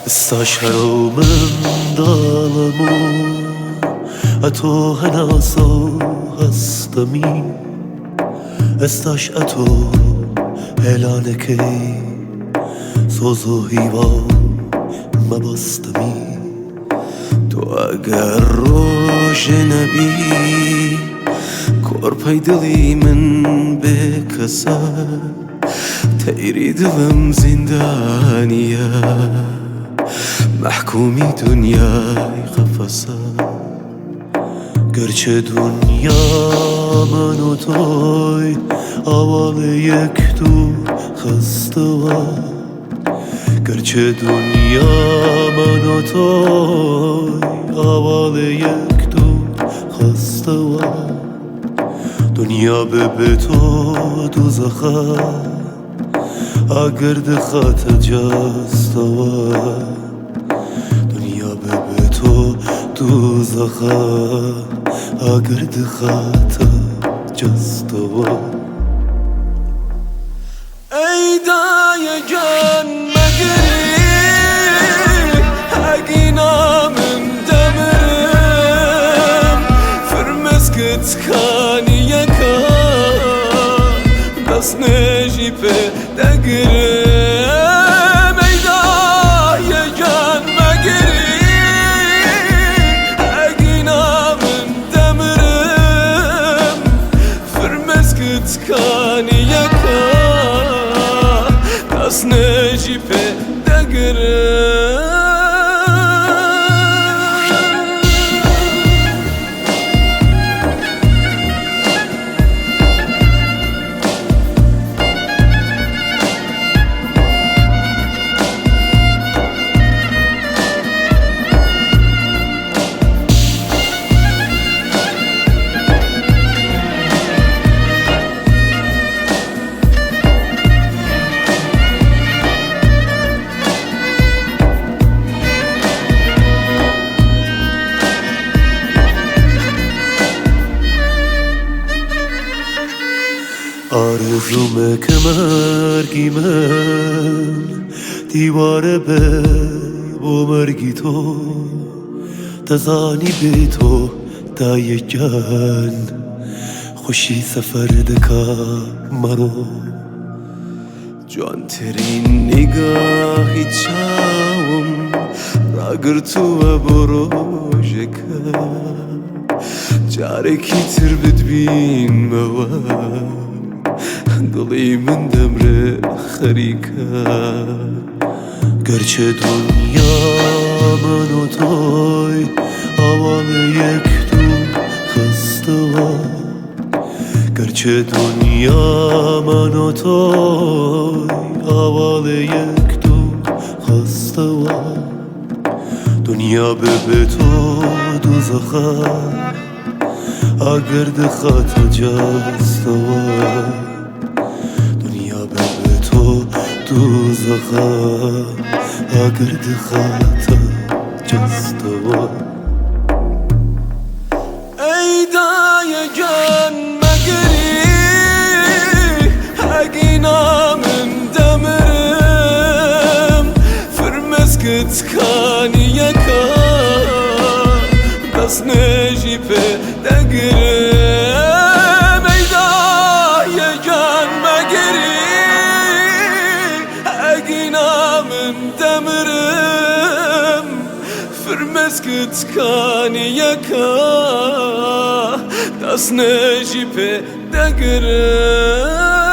استشعر من ظلمو أتو هناسو هستمي استشعتو هلانكي سوزو هیوا مبستمی تو اگر روش نبی کورپای دلی من بکسه تیری دلم زندانیه محکومی دنیای قفسه گرچه دنیا من و توی اول یک تو خسته و گرچه دنیا من و توی اول یک تو خسته و دنیا به تو دوزخه اگر دخت جسته و دنیا به تو دوزخه اگر دخت جسته و ای دای جان مگری اگینا من دمرم فرمسکت کانی یکا دست نجی په دگرم ای دای جان مگری اگینا من دمرم فرمسکت کانی یکا دست نجی په دگرم آرزومه که مرگی من دیواره به و مرگی تو تزانی به تو دای جان خوشی سفر دکا مرو جان ترین نگاهی چاوم راگر تو برو جکا جاره کی تر بدبین مواد دلی من دمر خریکه گرچه دنیا من و توی اول یک تو خسته و گرچه دنیا من و توی اول یک تو خسته و دنیا به تو دوزخه اگر دخت جسته و دوزخه اگر دخت جسته و ای دای جان مگری اگینا من دمرم فرمسکت کانی یکا دست نجی په دگرم ای دای جان مگری من دمرم فرمسکت کانی یکا دست نجی په دگرم